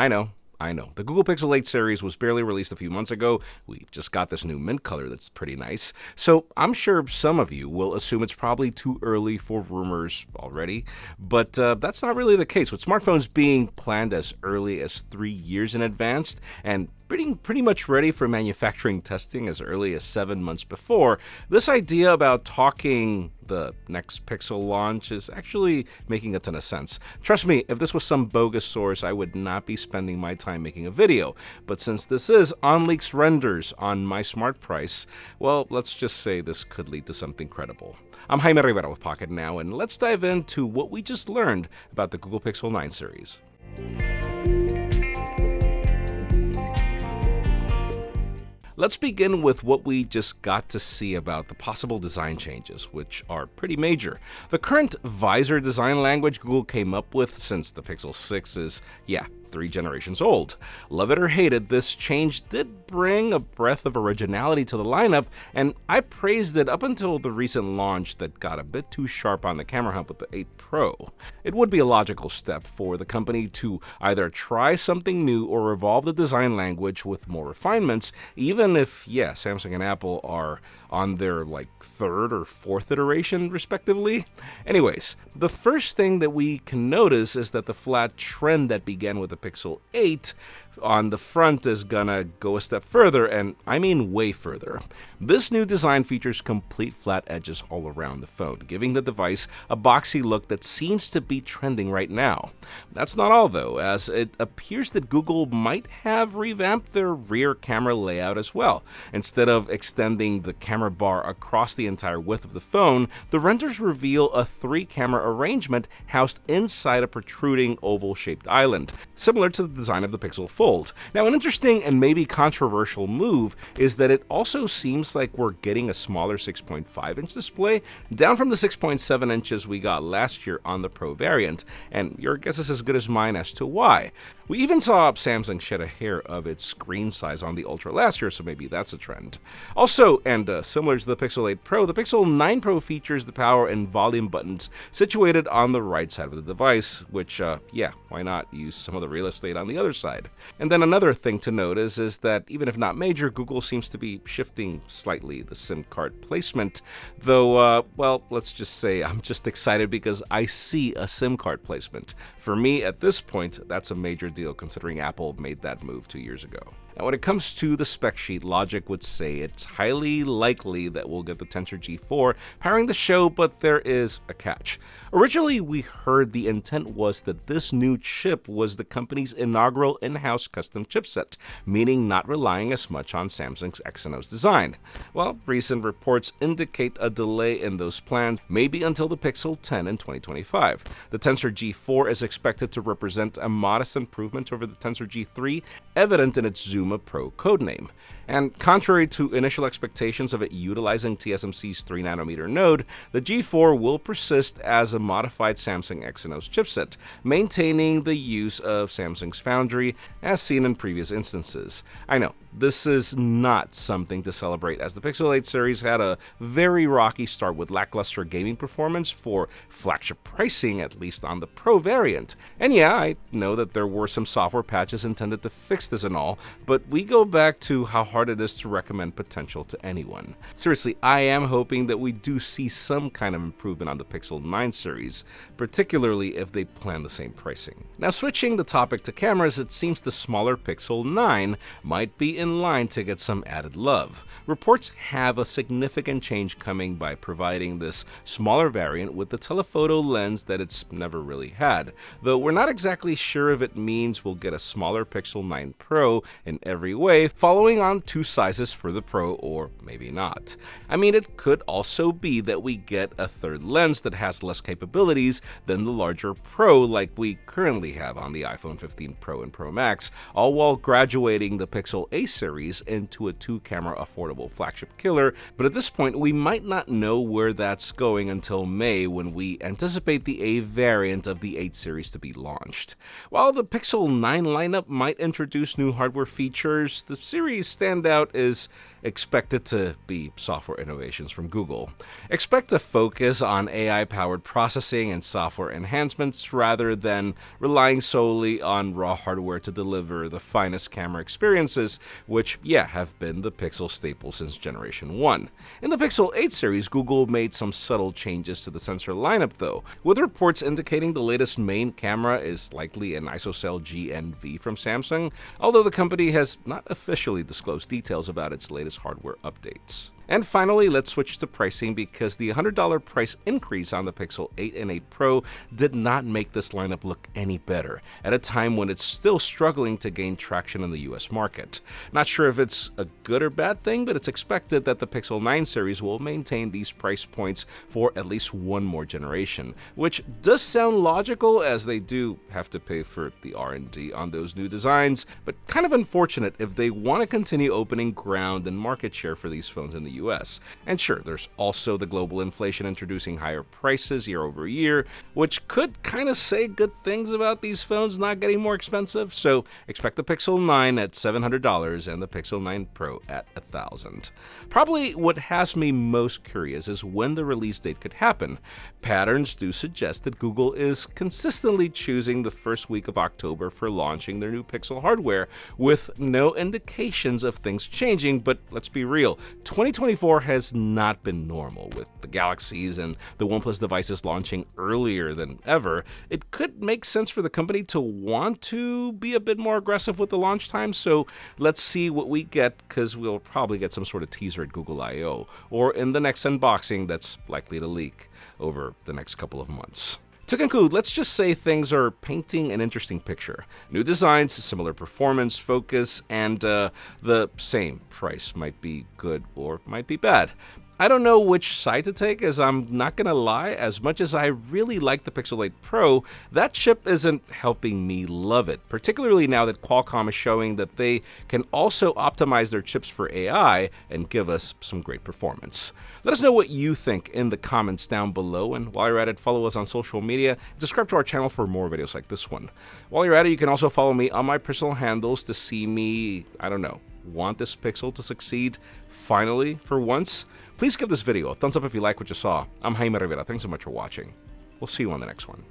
I know. I know. The Google Pixel 8 series was barely released a few months ago. We just got this new mint color that's pretty nice. So I'm sure some of you will assume it's probably too early for rumors already. But that's not really the case, with smartphones being planned as early as 3 years in advance and pretty much ready for manufacturing testing as early as 7 months before. This idea about talking the next Pixel launch is actually making a ton of sense. Trust me, if this was some bogus source, I would not be spending my time making a video. But since this is OnLeaks renders on MySmartPrice, well, let's just say this could lead to something credible. I'm Jaime Rivera with Pocketnow, and let's dive into what we just learned about the Google Pixel 9 series. Let's begin with what we just got to see about the possible design changes, which are pretty major. The current visor design language Google came up with since the Pixel 6 is, 3 generations old. Love it or hate it, this change did bring a breath of originality to the lineup, and I praised it up until the recent launch that got a bit too sharp on the camera hump with the 8 Pro. It would be a logical step for the company to either try something new or evolve the design language with more refinements, even if, Samsung and Apple are on their third or fourth iteration respectively. Anyways, the first thing that we can notice is that the flat trend that began with the Pixel 8 on the front is gonna go a step further, and I mean way further. This new design features complete flat edges all around the phone, giving the device a boxy look that seems to be trending right now. That's not all though, as it appears that Google might have revamped their rear camera layout as well. Instead of extending the camera bar across the entire width of the phone, the renders reveal a 3-camera arrangement housed inside a protruding oval-shaped island, similar to the design of the Pixel Fold. Now, an interesting and maybe controversial move is that it also seems like we're getting a smaller 6.5-inch display, down from the 6.7 inches we got last year on the Pro variant, and your guess is as good as mine as to why. We even saw Samsung shed a hair of its screen size on the Ultra last year, so maybe that's a trend. Also, and similar to the Pixel 8 Pro, the Pixel 9 Pro features the power and volume buttons situated on the right side of the device, which, why not use some of the real estate on the other side? And then another thing to note is that even if not major, Google seems to be shifting slightly the SIM card placement, though, let's just say I'm just excited because I see a SIM card placement. For me, at this point, that's a major deal considering Apple made that move 2 years ago. Now, when it comes to the spec sheet, logic would say it's highly likely that we'll get the Tensor G4 powering the show, but there is a catch. Originally, we heard the intent was that this new chip was the company's inaugural in-house custom chipset, meaning not relying as much on Samsung's Exynos design. Well, recent reports indicate a delay in those plans, maybe until the Pixel 10 in 2025. The Tensor G4 is expected to represent a modest improvement over the Tensor G3, evident in its Zuma Pro codename. And contrary to initial expectations of it utilizing TSMC's 3nm node, the G4 will persist as a modified Samsung Exynos chipset, maintaining the use of Samsung's Foundry as seen in previous instances. I know, this is not something to celebrate, as the Pixel 8 series had a very rocky start with lackluster gaming performance for flagship pricing, at least on the Pro variant. And I know that there were some software patches intended to fix this and all, but we go back to how hard it is to recommend potential to anyone. Seriously, I am hoping that we do see some kind of improvement on the Pixel 9 series, particularly if they plan the same pricing. Now, switching the topic to cameras, it seems the smaller Pixel 9 might be in line to get some added love. Reports have a significant change coming by providing this smaller variant with the telephoto lens that it's never really had, though we're not exactly sure if it means we'll get a smaller Pixel 9 Pro in every way, following on 2 sizes for the Pro, or maybe not. I mean, it could also be that we get a third lens that has less capabilities than the larger Pro like we currently have on the iPhone 15 Pro and Pro Max, all while graduating the Pixel A series into a 2-camera affordable flagship killer, but at this point we might not know where that's going until May, when we anticipate the A variant of the 8 series to be launched. While the Pixel 9 lineup might introduce new hardware features, the series standout is expected to be software innovations from Google. Expect a focus on AI-powered processing and software enhancements rather than relying solely on raw hardware to deliver the finest camera experiences, which, have been the Pixel staple since Generation 1. In the Pixel 8 series, Google made some subtle changes to the sensor lineup though, with reports indicating the latest main camera is likely an ISOCELL GNV from Samsung, although the company has not officially disclosed details about its latest hardware updates. And finally, let's switch to pricing, because the $100 price increase on the Pixel 8 and 8 Pro did not make this lineup look any better, at a time when it's still struggling to gain traction in the US market. Not sure if it's a good or bad thing, but it's expected that the Pixel 9 series will maintain these price points for at least one more generation, which does sound logical, as they do have to pay for the R&D on those new designs, but kind of unfortunate if they want to continue opening ground and market share for these phones in the US. And sure, there's also the global inflation introducing higher prices year over year, which could kind of say good things about these phones not getting more expensive, so expect the Pixel 9 at $700 and the Pixel 9 Pro at $1,000. Probably what has me most curious is when the release date could happen. Patterns do suggest that Google is consistently choosing the first week of October for launching their new Pixel hardware, with no indications of things changing, but let's be real, 2024 has not been normal, with the Galaxies and the OnePlus devices launching earlier than ever. It could make sense for the company to want to be a bit more aggressive with the launch time, so let's see what we get, because we'll probably get some sort of teaser at Google I/O, or in the next unboxing that's likely to leak over the next couple of months. To conclude, let's just say things are painting an interesting picture. New designs, similar performance, focus, and the same price. Might be good or might be bad. I don't know which side to take, as I'm not gonna lie, as much as I really like the Pixel 8 Pro, that chip isn't helping me love it, particularly now that Qualcomm is showing that they can also optimize their chips for AI and give us some great performance. Let us know what you think in the comments down below, and while you're at it, follow us on social media and subscribe to our channel for more videos like this one. While you're at it, you can also follow me on my personal handles to see me, want this Pixel to succeed finally for once. Please give this video a thumbs up if you like what you saw. I'm Jaime Rivera. Thanks so much for watching. We'll see you on the next one.